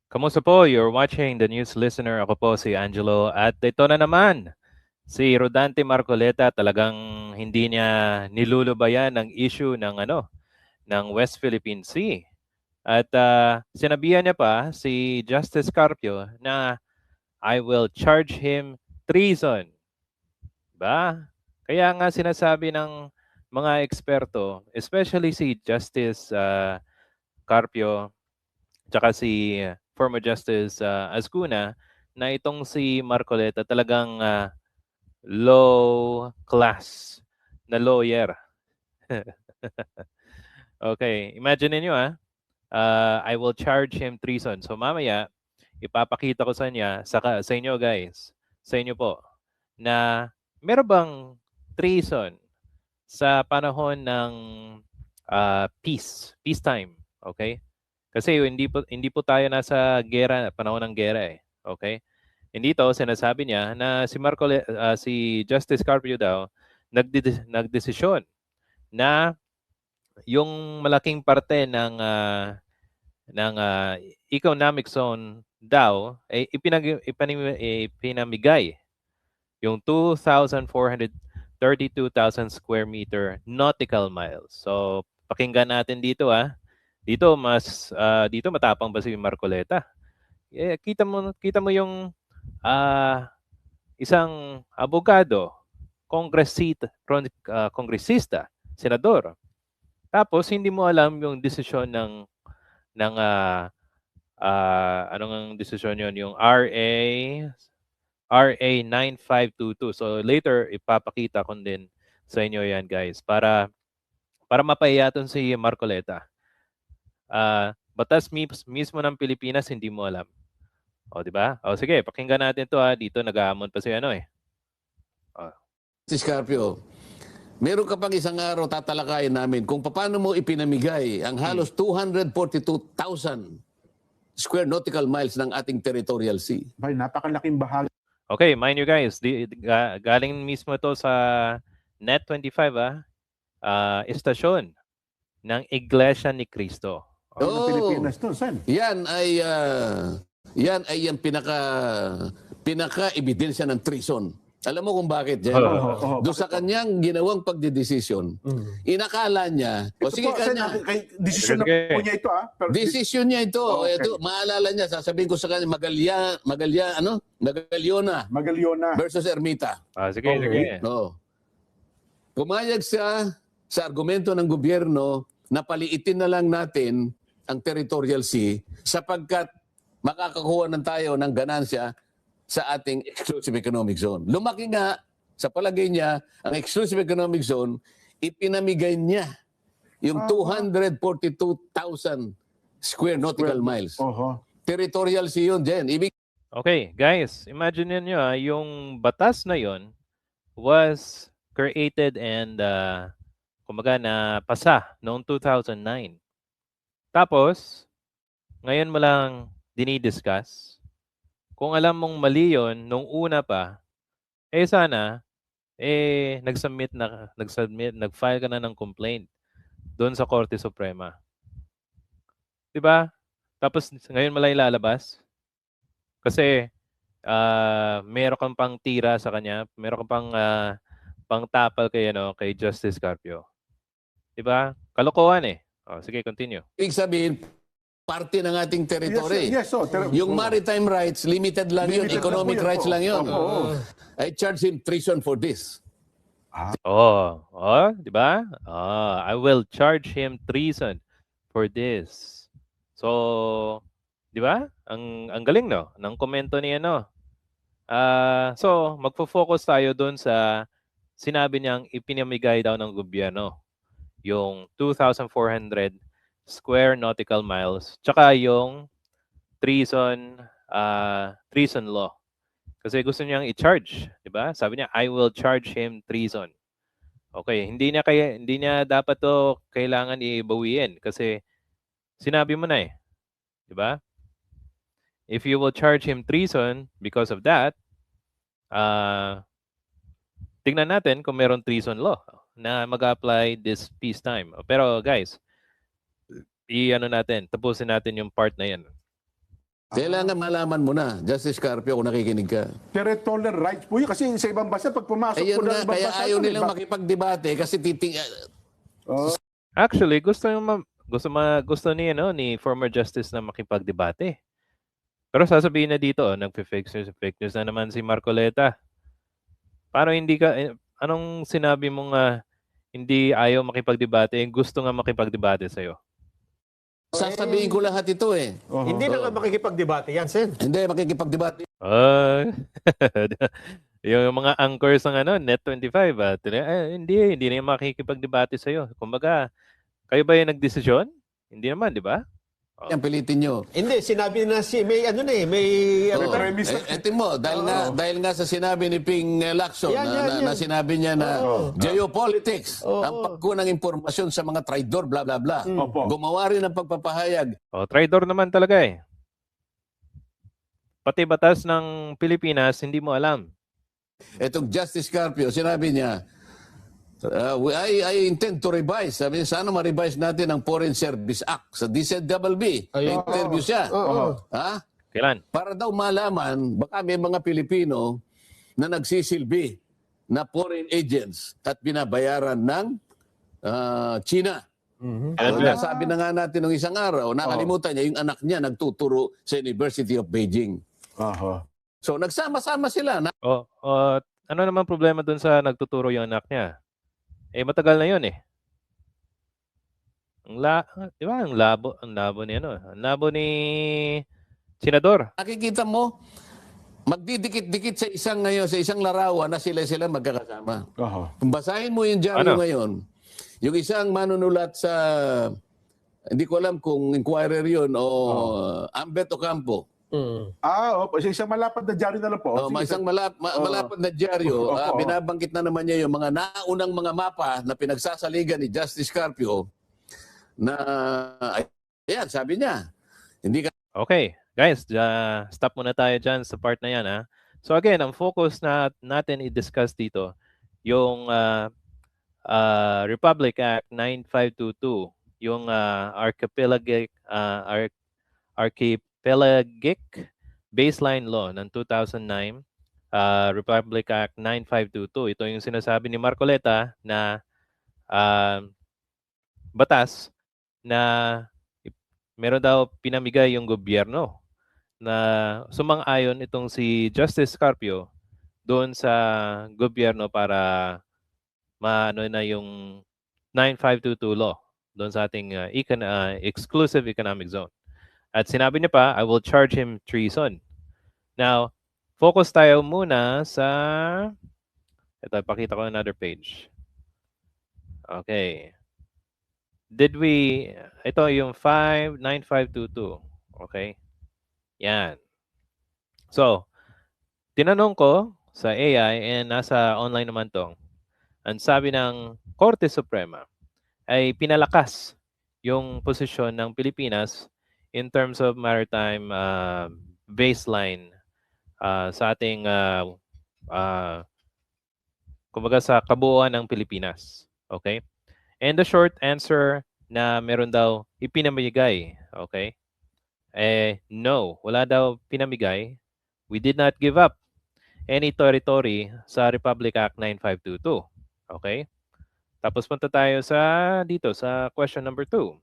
Kamusta po? You're watching The News Listener. Ako po si Angelo at ito na naman si Rodante Marcoleta. Talagang hindi niya nilulubayan ang issue ng West Philippine Sea. At sinabihan niya pa si Justice Carpio na I will charge him treason. Ba? Kaya nga sinasabi ng mga eksperto, especially si Justice Carpio, tsaka si former Justice Ascuna, na itong si Marcoleta talagang low class na lawyer. Okay, imagine niyo I will charge him treason. So mamaya, ipapakita ko sa inyo guys, sa inyo po, na meron bang treason sa panahon ng peacetime, okay? Kasi hindi po tayo nasa gera, panahon ng gera eh. Okay? Hindi to sinasabi niya na si Justice Carpio daw nagdesisyon na yung malaking parte ng economic zone daw ay ipinamigay yung 2,432,000 square meter nautical miles. So pakinggan natin dito dito matapang ba si Marcoleta? Kita mo yung isang abogado, kongresista, senador. Tapos hindi mo alam yung desisyon ng anong desisyon yon, yung RA 9522. So later ipapakita ko din sa inyo yan guys para mapahiyaton si Marcoleta. Batas mismo ng Pilipinas hindi mo alam. O, di ba? O, sige, pakinggan natin to Dito nag-aamon pa si Scarpio, meron ka pang isang araw tatalakayin namin kung paano mo ipinamigay ang halos 242,000 square nautical miles ng ating territorial sea. Bay, napakalaking bahagi. Okay, mind you guys, galing mismo ito sa Net25 istasyon ng Iglesia ni Cristo. Ng Pilipinas to, Sen. Yan ay yung pinaka-ebidensya ng treason. Alam mo kung bakit, Jen? Doon sa kanyang ginawang pagdidesisyon, inakala niya, sige, desisyon na po niya ito, Pero desisyon niya ito. Ito, maalala niya, sasabihin ko sa kanya, Magaliona versus Ermita. Sige. Pumayag siya sa argumento ng gobyerno na paliitin na lang natin ang territorial sea sapagkat makakakuha tayo ng ganansya sa ating exclusive economic zone. Lumaki nga, sa palagay niya, ang exclusive economic zone, ipinamigay niya yung 242,000 square nautical miles. Territorial sea yun, Jen. Okay, guys, imagine niyo yung batas na yon was created and kumbaga na pasa noong 2009. Tapos, ngayon mo lang dinidiscuss. Kung alam mong mali yun, nung una pa, sana, nag-file ka na ng complaint doon sa Korte Suprema. Diba? Tapos, ngayon mo lang ilalabas. Kasi, meron kang pang tira sa kanya, meron kang pang tapal kay Justice Carpio. Diba? Kalokohan eh. Sige, continue. Ibig sabihin, parte ng ating territory. Yung maritime rights, limited lang yun. Economic rights lang yun. I charge him treason for this. Di ba? I will charge him treason for this. So, di ba? Ang galing no ng komento niya so, magfo-focus tayo doon sa sinabi niyang ipinamigay daw ng gobyerno yung 2,400 square nautical miles, tsaka yung treason law. Kasi gusto niyang i-charge, di ba? Sabi niya, I will charge him treason. Okay, hindi niya dapat to kailangan ibawiin kasi sinabi mo na di ba? If you will charge him treason because of that, tingnan natin kung meron treason law na mag-apply this peacetime. Pero guys, tapusin natin yung part na yan. Kailangan malaman mo na, Justice Carpio, kung nakikinig ka. Territorial rights po yun. Kasi sa ibang bansa, pag pumasok Ayun po ng nga, ibang kaya bansa, ayaw ito, nilang diba? makipagdebate kasi Actually, gusto ni ni former justice na makipagdebate. Pero sasabihin na dito, fake news na naman si Marcoleta. Paano hindi ka anong sinabi mong hindi ayaw makipagdebate, gusto nga makipagdebate sa'yo? sasabihin ko lahat ito eh. Hindi na nga makikipagdebate yan, Sen. Hindi, makikipagdebate. Yung mga anchors ng Net25, hindi na yung makikipagdebate sa'yo. Kumbaga, kayo ba yung nagdesisyon? Hindi naman, di ba? Yan, pilitin nyo. Hindi, sinabi na may premise na- Etin mo, dahil nga sa sinabi ni Ping Lacson, Yan. na sinabi niya na geopolitics, ang pagkuha ng impormasyon sa mga traidor, bla bla bla. Opo. Gumawa rin ng pagpapahayag. Traidor naman talaga eh. Pati batas ng Pilipinas, hindi mo alam. Itong Justice Carpio, sinabi niya, I intend to revise. Sabi niya, sana ma-revise natin ang Foreign Service Act sa DZBB. Interview siya. Ha? Kailan? Para daw malaman, baka may mga Pilipino na nagsisilbi na foreign agents at binabayaran ng China. Sabi na nga natin ng isang araw, nakalimutan niya, yung anak niya nagtuturo sa University of Beijing. So nagsama-sama sila. Ano naman problema dun sa nagtuturo yung anak niya? Matagal na yun eh. Di ba? Ang labo ni Ang labo ni Senador. Nakikita mo, magdidikit-dikit sa isang larawan na sila magkakasama. Kung basahin mo yung dyaryo ngayon, yung isang manunulat sa, hindi ko alam kung Inquirer yun o Ambet Ocampo. Opo. Isang malapad na dyaryo na lang po. Isang malapad na dyaryo, binabanggit na naman niya yung mga naunang mga mapa na pinagsasaligan ni Justice Carpio na, ayan, sabi niya, hindi ka... Okay, guys, stop muna tayo dyan sa part na yan. So again, ang focus natin i-discuss dito, yung Republic Act 9522, yung Archipelagic Baseline Law ng 2009, Republic Act 9522. Ito yung sinasabi ni Marcoleta na batas na meron daw pinamigay yung gobyerno na sumang-ayon itong si Justice Carpio doon sa gobyerno para maano na yung 9522 law doon sa ating exclusive economic zone. At sinabi niya pa, I will charge him treason. Now, focus tayo muna sa... Ito, pakita ko another page. Okay. Ito yung 9522. Okay? Yan. So, tinanong ko sa AI and nasa online naman to. Ang sabi ng Korte Suprema ay pinalakas yung posisyon ng Pilipinas in terms of maritime baseline sa ating kumbaga sa kabuuan ng Pilipinas. Okay? And the short answer na meron daw ipinamigay. Okay? No, wala daw pinamigay. We did not give up any territory sa Republic Act 9522. Okay? Tapos punta tayo dito sa question number 2.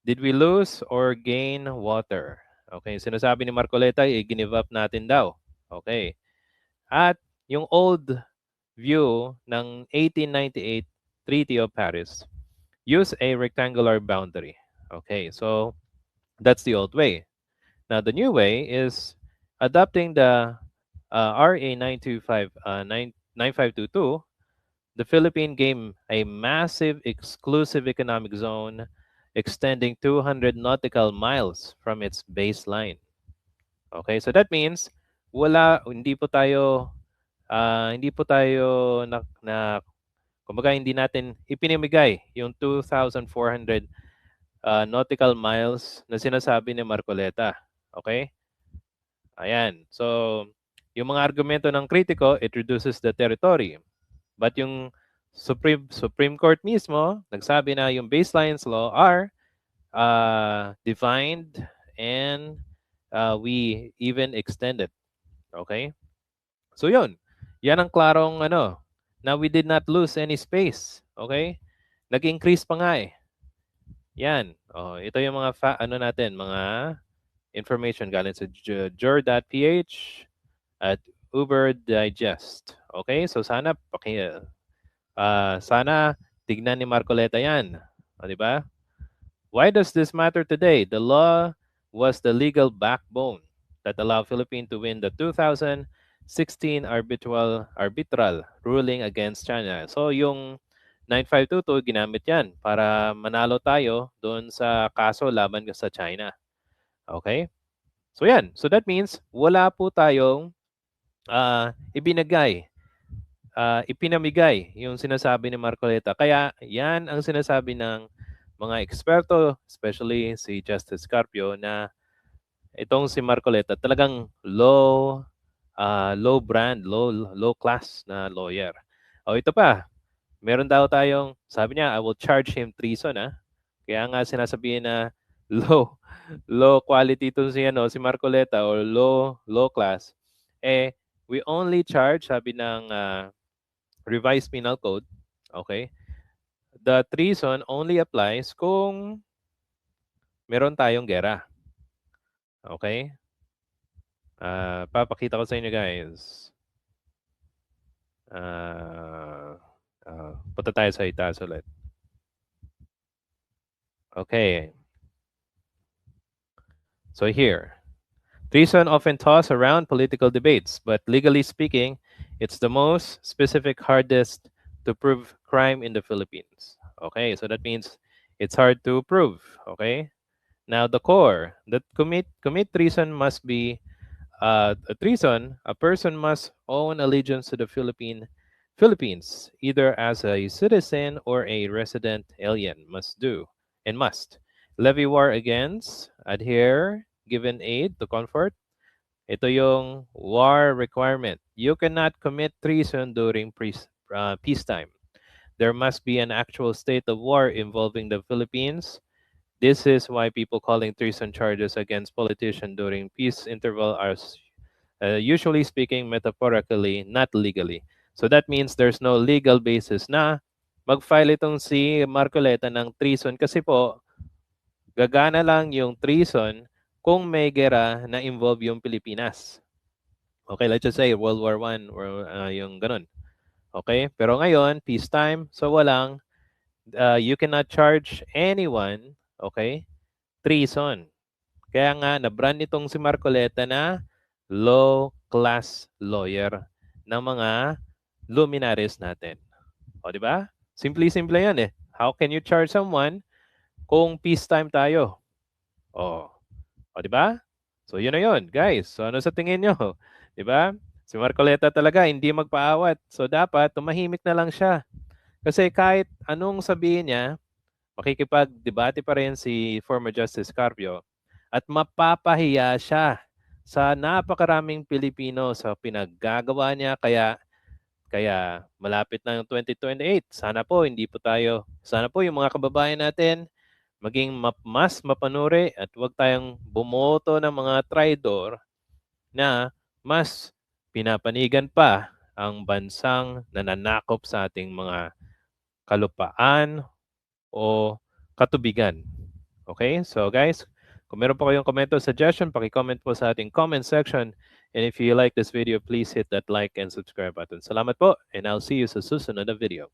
Did we lose or gain water? Okay, sinasabi ni Marcoleta, i-give up natin daw. Okay. At yung old view ng 1898 Treaty of Paris use a rectangular boundary. Okay, so that's the old way. Now the new way is adopting the RA 9522. The Philippines gained a massive exclusive economic zone extending 200 nautical miles from its baseline. Okay, so that means hindi po tayo kumbaga hindi natin ipinamigay yung 2,400 nautical miles na sinasabi ni Marcoleta. Okay? Ayan. So, yung mga argumento ng kritiko, it reduces the territory. But yung Supreme Court mismo, nagsabi na yung baselines law are defined and we even extended. Okay? So yun. Yan ang klarong ano. Now we did not lose any space. Okay? Nag-increase pa nga eh. Yan. Oh, ito yung mga ano natin, mga information galing sa jur.ph at Uber Digest. Okay? So sana sana tignan ni Marcoleta yan. O, di ba? Why does this matter today? The law was the legal backbone that allowed Philippines to win the 2016 arbitral ruling against China. So yung 9522 ginamit yan para manalo tayo doon sa kaso laban sa China. Okay? So yan. So that means wala po tayong ipinamigay yung sinasabi ni Marcoleta. Kaya yan ang sinasabi ng mga eksperto, especially si Justice Carpio, na itong si Marcoleta talagang low class na lawyer. O ito pa, meron daw tayong, sabi niya, I will charge him treason. Kaya nga sinasabihin na low quality ito si Marcoleta or low class. We only charge, sabi ng revised penal code, okay, the treason only applies kung meron tayong gera. Okay? Papakita ko sa inyo guys. Punta tayo sa itaas ulit. Okay. So here, treason often tossed around political debates, but legally speaking, it's the most specific, hardest to prove crime in the Philippines. Okay, so that means it's hard to prove. Okay, now the core that commit treason must be a treason. A person must own allegiance to the Philippines, either as a citizen or a resident alien. Must levy war against, adhere, given aid to comfort. Ito yung war requirement. You cannot commit treason during peacetime. There must be an actual state of war involving the Philippines. This is why people calling treason charges against politicians during peace interval are usually speaking metaphorically, not legally. So that means there's no legal basis na mag-file itong si Marcoleta ng treason kasi po gagana lang yung treason kung may gera na involve yung Pilipinas. Okay, let's just say World War I or yung ganun. Okay, pero ngayon, peacetime, so walang, you cannot charge anyone, okay, treason. Kaya nga, na-brand itong si Marcoleta na low-class lawyer ng mga luminaries natin. O, di ba? Simple-simple yan eh. How can you charge someone kung peacetime tayo? O, di ba? So, yun na yun, guys. So, ano sa tingin nyo? Di ba? Si Marcoleta talaga, hindi magpaawat. So, dapat tumahimik na lang siya. Kasi kahit anong sabihin niya, makikipag-debate pa rin si former Justice Carpio at mapapahiya siya sa napakaraming Pilipino sa pinaggagawa niya. Kaya malapit na yung 2028. Sana po yung mga kababayan natin maging mas mapanuri at huwag tayong bumoto ng mga traidor na mas pinapanigan pa ang bansang nananakop sa ating mga kalupaan o katubigan. Okay? So guys, kung meron po kayong comment o suggestion, paki-comment po sa ating comment section. And if you like this video, please hit that like and subscribe button. Salamat po, and I'll see you sa susunod na video.